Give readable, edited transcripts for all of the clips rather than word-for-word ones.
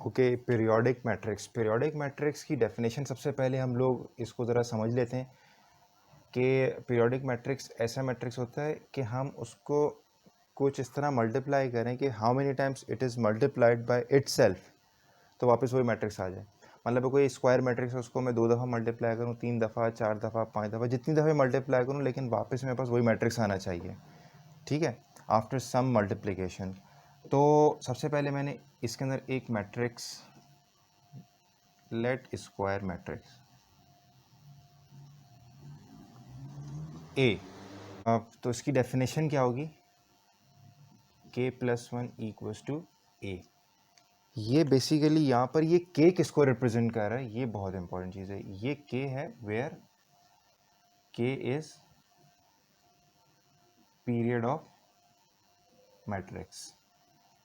Okay, periodic matrix की definition सबसे पहले हम लोग इसको ज़रा समझ लेते हैं कि पीरियोडिक मैट्रिक्स ऐसा मैट्रिक्स होता है कि हम उसको कुछ इस तरह मल्टीप्लाई करें कि how many times it is multiplied by itself, तो वापस वही मैट्रिक्स आ जाए। मतलब कोई स्क्वायर मैट्रिक्स है, उसको मैं 2 दफ़ा मल्टीप्लाई करूँ, 3 दफ़ा, 4 दफ़ा, 5 दफ़ा, जितनी दफ़े मल्टीप्लाई करूँ, लेकिन वापस मेरे पास वही मैट्रिक्स आना चाहिए। ठीक है, आफ्टर सम मल्टीप्लिकेशन। तो सबसे पहले मैंने इसके अंदर एक matrix let square matrix A, तो इसकी डेफिनेशन क्या होगी? k+1 इक्वल्स टू ए। ये बेसिकली यहाँ पर ये k किसको रिप्रेजेंट कर रहा है, ये बहुत इंपॉर्टेंट चीज़ है। ये k है where k is period of matrix,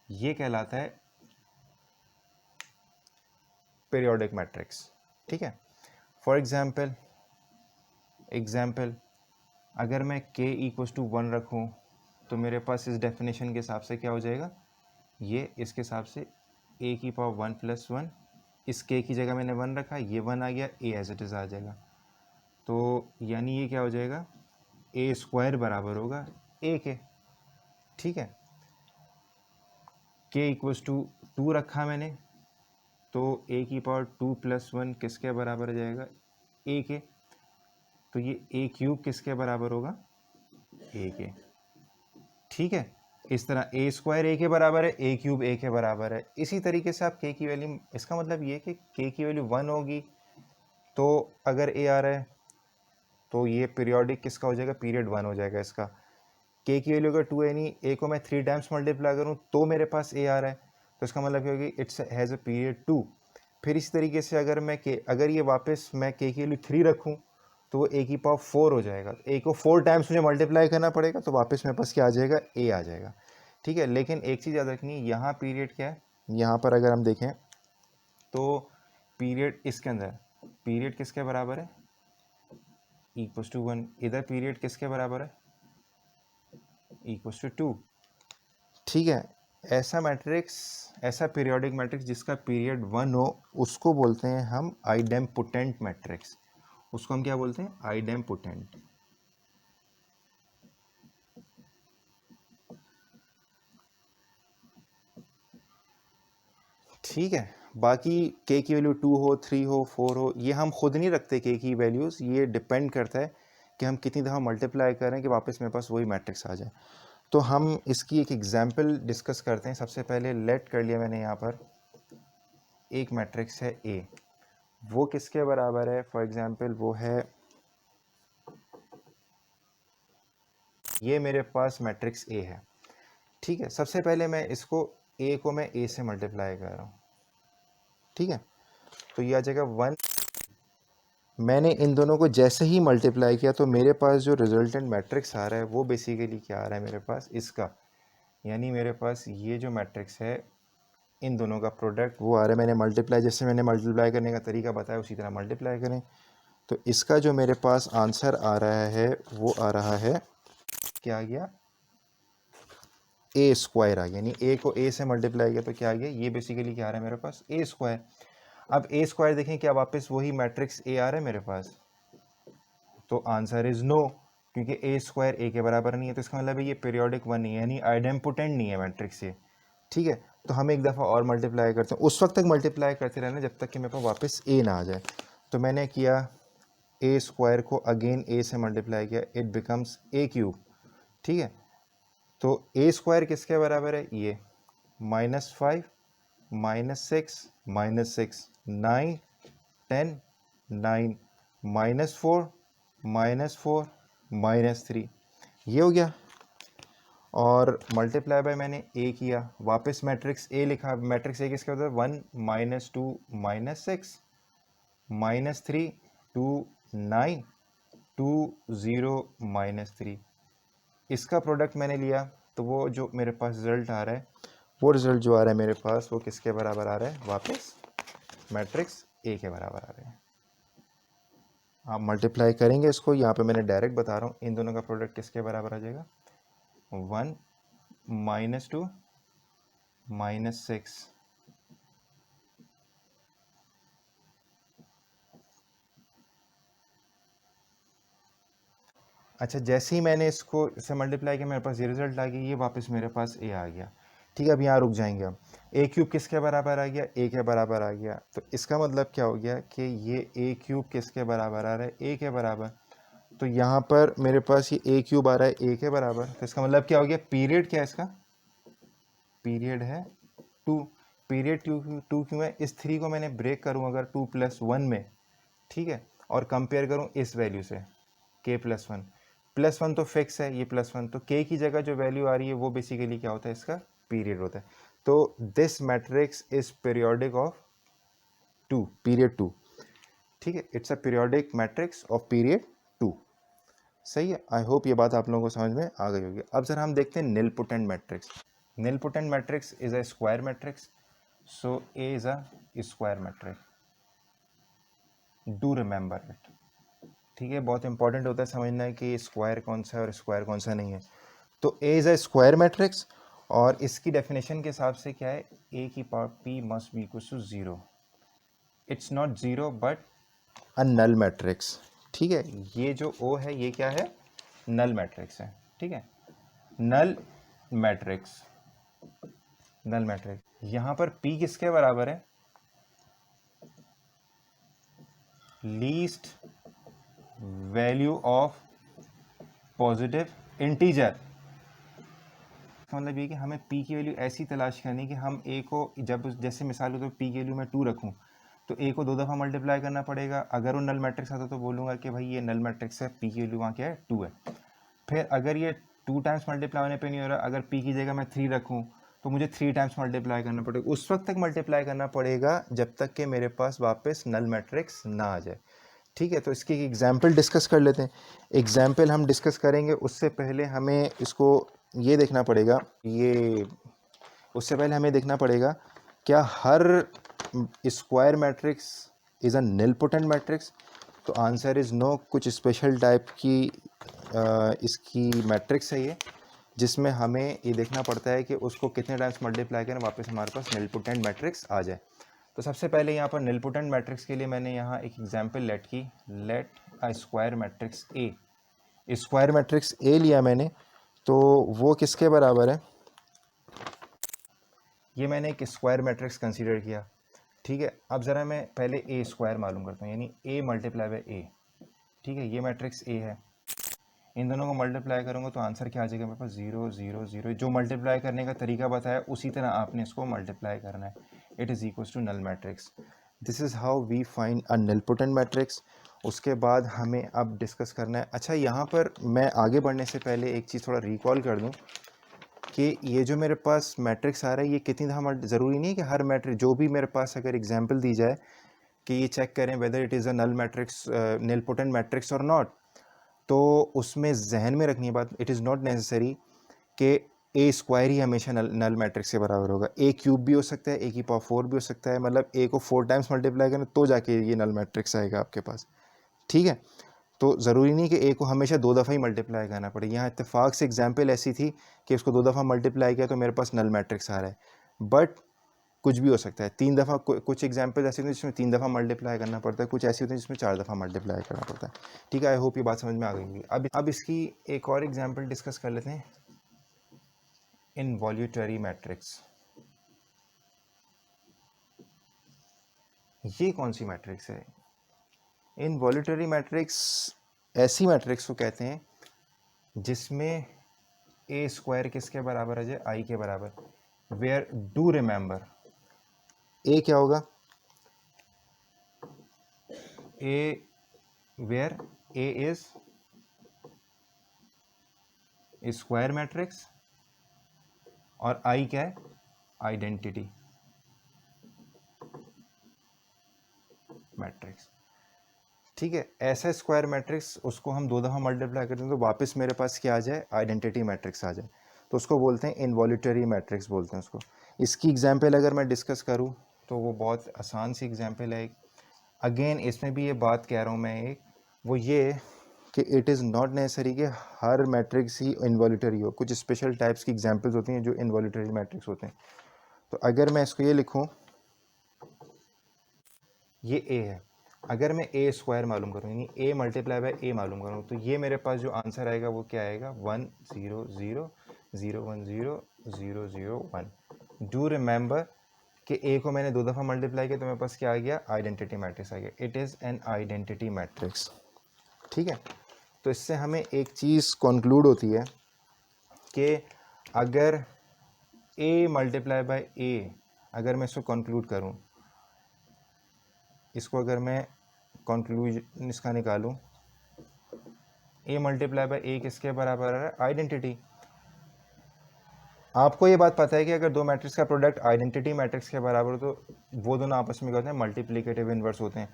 ये कहलाता है पीरियोडिक मैट्रिक्स। ठीक है, फॉर एग्जाम्पल अगर मैं k इक्वल्स टू 1 रखूँ तो मेरे पास इस डेफिनेशन के हिसाब से क्या हो जाएगा, ये इसके हिसाब से a की पावर 1+1, इस k की जगह मैंने 1 रखा, ये 1 आ गया, a एज इट इज़ आ जाएगा। तो यानी ये क्या हो जाएगा, a स्क्वायर बराबर होगा a के। ठीक है, k इक्वल्स टू 2 रखा मैंने, तो a की पावर 2+1 किसके बराबर आ जाएगा, a के। तो ये a³ किसके बराबर होगा, a के। ठीक है, इस तरह a स्क्वायर a के बराबर है, a³ a के बराबर है। इसी तरीके से आप k की वैल्यू, इसका मतलब ये कि k की वैल्यू 1 होगी, तो अगर a आ रहा है तो ये पीरियोडिक किसका हो जाएगा, पीरियड 1 हो जाएगा इसका। k की वैल्यू अगर 2 है, नहीं a को मैं 3 टाइम्स मल्टीप्लाई करूँ तो मेरे पास a आ रहा है, तो इसका मतलब ये होगी इट्स हैज़ अ पीरियड 2। फिर इस तरीके से अगर ये वापस मैं k की वैल्यू 3 रखूँ तो वो a की पावर 4 हो जाएगा। a को 4 टाइम्स मुझे मल्टीप्लाई करना पड़ेगा, तो वापस मेरे पास क्या आ जाएगा, a आ जाएगा। ठीक है, लेकिन एक चीज़ याद रखनी है, यहाँ पीरियड क्या है, यहाँ पर अगर हम देखें तो पीरियड इसके अंदर पीरियड किसके बराबर है, इक्वल्स टू 1। इधर पीरियड किसके बराबर है, इक्वल्स टू 2। ठीक है, ऐसा मैट्रिक्स, ऐसा पीरियोडिक मैट्रिक्स जिसका पीरियड 1 हो, उसको बोलते हैं हम आइडेम्पोटेंट मैट्रिक्स। उसको हम क्या बोलते हैं, आइडेम्पोटेंट। ठीक है, बाकी k की वैल्यू 2 हो, 3 हो, 4 हो, ये हम खुद नहीं रखते k की वैल्यूज़, ये डिपेंड करता है कि हम कितनी दफ़ा मल्टीप्लाई करें कि वापस मेरे पास वही मैट्रिक्स आ जाए। तो हम इसकी एक एग्जांपल डिस्कस करते हैं। सबसे पहले लेट कर लिया मैंने यहाँ पर एक मैट्रिक्स है a, वो किसके बराबर है, फॉर एग्जांपल वो है, ये मेरे पास मैट्रिक्स a है। ठीक है, सबसे पहले मैं इसको a को मैं a से मल्टीप्लाई कर रहा हूँ। ठीक है, तो ये आ जाएगा 1। मैंने इन दोनों को जैसे ही मल्टीप्लाई किया तो मेरे पास जो रिजल्टेंट मैट्रिक्स आ रहा है वो बेसिकली क्या आ रहा है मेरे पास, इसका, यानी मेरे पास ये जो मैट्रिक्स है इन दोनों का प्रोडक्ट वो आ रहा है। मैंने मल्टीप्लाई, जैसे मैंने मल्टीप्लाई करने का तरीका बताया उसी तरह मल्टीप्लाई करें, तो इसका जो मेरे पास आंसर आ रहा है वो आ रहा है, क्या आ गया, ए स्क्वायर आ गया। यानी ए को ए से मल्टीप्लाई किया तो क्या आ गया, ये बेसिकली क्या आ रहा है मेरे पास, ए स्क्वायर। अब ए स्क्वायर देखें, क्या वापस वही मैट्रिक्स ए आ रहा है मेरे पास, तो आंसर इज नो, क्योंकि ए स्क्वायर ए के बराबर नहीं है, तो इसका मतलब है ये पीरियोडिक 1 नहीं है, यानी आइडेम्पोटेंट नहीं है मैट्रिक्स ये। ठीक है, तो हम एक दफ़ा और मल्टीप्लाई करते हैं, उस वक्त तक मल्टीप्लाई करते रहना जब तक कि मेरे पास वापस ए ना आ जाए। तो मैंने किया ए स्क्वायर को अगेन ए से मल्टीप्लाई किया, इट बिकम्स a³। ठीक है, तो ए स्क्वायर किसके बराबर है, ये -5 -6 -6 9 10 9 -4 -4 -3, ये हो गया। और मल्टीप्लाई बाय मैंने ए किया, वापस मैट्रिक्स ए लिखा। मैट्रिक्स ए किसके होता है, 1 -2 -6 -3 2 9 2 0 -3, इसका प्रोडक्ट मैंने लिया, तो वो जो मेरे पास रिजल्ट आ रहा है, वो रिजल्ट जो आ रहा है मेरे पास वो किसके बराबर आ रहा है, वापस मैट्रिक्स ए के बराबर आ रहे हैं। आप मल्टीप्लाई करेंगे इसको, यहाँ पे मैंने डायरेक्ट बता रहा हूँ, इन दोनों का प्रोडक्ट किसके बराबर आ जाएगा, 1 -2 -6 अच्छा, जैसे ही मैंने इसको इससे मल्टीप्लाई किया मेरे पास ये रिजल्ट आ गया, ये वापस मेरे पास ए आ गया। ठीक है, अब यहाँ रुक जाएंगे हम। ए क्यूब किसके बराबर आ गया? ए के बराबर आ गया। तो इसका मतलब क्या हो गया कि ये ए क्यूब किसके बराबर आ रहा है? ए के बराबर। तो यहाँ पर मेरे पास ये ए क्यूब आ रहा है ए के बराबर। तो इसका मतलब क्या हो गया? पीरियड क्या है इसका? पीरियड है 2। पीरियड टू क्यों है? इस 3 को मैंने ब्रेक करूँ अगर 2+1 में, ठीक है, और कंपेयर करूँ इस वैल्यू से k+1, +1 तो फिक्स है, ये +1, तो k की जगह जो वैल्यू आ रही है वो बेसिकली क्या होता है? इसका पीरियड होता है। तो this matrix is periodic of 2, period 2। ठीक है, it's a periodic matrix of period 2। सही है, आई होप ये बात आप लोगों को समझ में आ गई होगी। अब जरा हम देखते हैं nilpotent matrix. Nilpotent matrix is a square matrix, so A is a square matrix, do remember it. ठीक है, बहुत इंपॉर्टेंट होता है समझना है कि स्क्वायर कौन सा है और स्क्वायर कौन सा नहीं है। तो ए इज अ स्क्वायर मैट्रिक्स, और इसकी डेफिनेशन के हिसाब से क्या है? ए की power P must be equal to 0। It's not 0 but a null matrix. ठीक है, ये जो ओ है ये क्या है? नल मैट्रिक्स है। ठीक है, नल मैट्रिक्स, नल मैट्रिक्स। यहां पर पी किसके बराबर है? Least value of positive integer. मतलब ये कि हमें p की वैल्यू ऐसी तलाश करनी कि हम a को, जब जैसे मिसाल हो तो p की वैल्यू मैं 2 रखूं तो a को 2 दफ़ा मल्टीप्लाई करना पड़ेगा। अगर वो नल मैट्रिक्स आता तो बोलूँगा कि भाई ये नल मैट्रिक्स है, p की वैल्यू वहाँ क्या है? 2 है। फिर अगर ये 2 टाइम्स मल्टीप्लाई होने पे नहीं हो रहा, अगर p की जगह मैं 3 रखूँ तो मुझे 3 टाइम्स मल्टीप्लाई करना पड़ेगा। उस वक्त तक मल्टीप्लाई करना पड़ेगा जब तक कि मेरे पास वापस नल मैट्रिक्स ना आ जाए। ठीक है, तो इसकी एक एग्जाम्पल डिस्कस कर लेते हैं। एग्जाम्पल हम डिस्कस करेंगे उससे पहले हमें इसको ये देखना पड़ेगा, ये उससे पहले हमें देखना पड़ेगा क्या हर square matrix is a nilpotent matrix? तो आंसर इज़ नो। कुछ स्पेशल टाइप की इसकी मैट्रिक्स है ये, जिसमें हमें ये देखना पड़ता है कि उसको कितने टाइम्स मल्टीप्लाई करें वापस हमारे पास निलपोटेंट मैट्रिक्स आ जाए। तो सबसे पहले यहाँ पर निलपोटेंट मैट्रिक्स के लिए मैंने यहाँ एक एग्जांपल लेट की। Let a square matrix A, square matrix A लिया मैंने, तो वो किसके बराबर है? ये मैंने एक स्क्वायर मैट्रिक्स कंसीडर किया। ठीक है, अब ज़रा मैं पहले ए स्क्वायर मालूम करता हूँ, यानी ए मल्टीप्लाई बाय ए। ठीक है, ये मैट्रिक्स ए है, इन दोनों को मल्टीप्लाई करूँगा तो आंसर क्या आ जाएगा मेरे पास? 0 0 0। जो मल्टीप्लाई करने का तरीका बताया उसी तरह आपने इसको मल्टीप्लाई करना है। It is equals to null matrix. This is how we find a nilpotent matrix. उसके बाद हमें अब डिस्कस करना है। अच्छा, यहाँ पर मैं आगे बढ़ने से पहले एक चीज़ थोड़ा रिकॉल कर दूँ कि ये जो मेरे पास मैट्रिक्स आ रहा है ये कितनी दफ़ा, ज़रूरी नहीं है कि हर मैट्रिक्स जो भी मेरे पास अगर एग्जांपल दी जाए कि ये चेक करें whether it is a null matrix, nilpotent matrix और नॉट, तो उसमें जहन में रखनी है बात, इट इज़ नॉट नेसेसरी कि ए स्क्वायर ही हमेशा नल मैट्रिक्स के बराबर होगा। ए क्यूब भी हो सकता है, ए की पावर 4 भी हो सकता है, मतलब ए को 4 टाइम्स मल्टीप्लाई करें तो जाके ये नल मैट्रिक्स आएगा आपके पास। ठीक है, तो ज़रूरी नहीं कि ए को हमेशा 2 दफ़ा ही मल्टीप्लाई करना पड़े। यहाँ इत्तेफाक से एग्जाम्पल ऐसी थी कि उसको 2 दफ़ा मल्टीप्लाई किया तो मेरे पास नल मैट्रिक्स आ रहा है, बट कुछ भी हो सकता है। 3 दफ़ा, कुछ एग्जाम्पल ऐसे होते हैं जिसमें 3 दफ़ा मल्टीप्लाई करना पड़ता है, कुछ ऐसे होते हैं जिसमें 4 दफ़ा मल्टीप्लाई करना पड़ता है। ठीक है, आई होप ये बात समझ में आ गई होगी। अब इसकी एक और एग्जाम्पल डिस्कस कर लेते हैं, इनवॉल्यूटरी मैट्रिक्स। ये कौन सी मैट्रिक्स है? इनवॉल्यूटरी मैट्रिक्स ऐसी मैट्रिक्स को कहते हैं जिसमें ए स्क्वायर किसके बराबर है? आई के बराबर। वेयर डू रिमेंबर ए क्या होगा? A, where A is square matrix और आई क्या है? Identity matrix. ठीक है, ऐसा स्क्वायर मैट्रिक्स उसको हम 2 दफ़ा मल्टीप्लाई करते हैं तो वापस मेरे पास क्या आ जाए? आइडेंटिटी मैट्रिक्स आ जाए, तो उसको बोलते हैं इनवॉल्यूटरी मैट्रिक्स बोलते हैं उसको। इसकी एग्जांपल अगर मैं डिस्कस करूं तो वो बहुत आसान सी एग्जांपल है। अगेन इसमें भी ये बात कह रहा हूँ मैं, एक वो ये कि इट इज़ नॉट नेसेसरी कि हर मैट्रिक्स ही इनवॉल्यूटरी हो। कुछ स्पेशल टाइप्स की एग्जांपल्स होती हैं जो इनवॉल्यूटरी मैट्रिक्स होते हैं। तो अगर मैं इसको ये लिखूँ, ये ए है अगर मैं ए स्क्वायर मालूम करूँ यानी ए मल्टीप्लाई बाय ए मालूम करूँ तो ये मेरे पास जो आंसर आएगा वो क्या आएगा 1 0 0 0 1 0 0 0 1। डू रिमेंबर कि ए को मैंने 2 दफ़ा मल्टीप्लाई किया तो मेरे पास क्या आ गया आइडेंटिटी मैट्रिक्स आ गया। It is an identity matrix. ठीक है, तो इससे हमें एक चीज़ कंक्लूड होती है कि अगर ए मल्टीप्लाई बाय ए, अगर मैं इसको कंक्लूड करूं, इसको अगर मैं कंक्लूजन इसका निकालूं, ए मल्टीप्लाई बाय ए किसके बराबर है आइडेंटिटी। आपको ये बात पता है कि अगर दो मैट्रिक्स का प्रोडक्ट आइडेंटिटी मैट्रिक्स के बराबर हो तो वो दोनों आपस में क्या होते हैं मल्टीप्लिकेटिव इनवर्स होते हैं।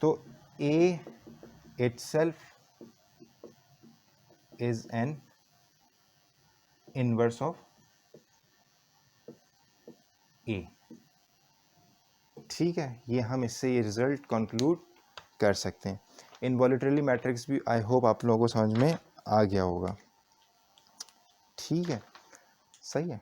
तो A itself is an inverse of A. ठीक है, ये हम इससे ये रिजल्ट कंक्लूड कर सकते हैं। इनवॉल्यूटरली मैट्रिक्स भी आई होप आप लोगों को समझ में आ गया होगा। ठीक है, सही है।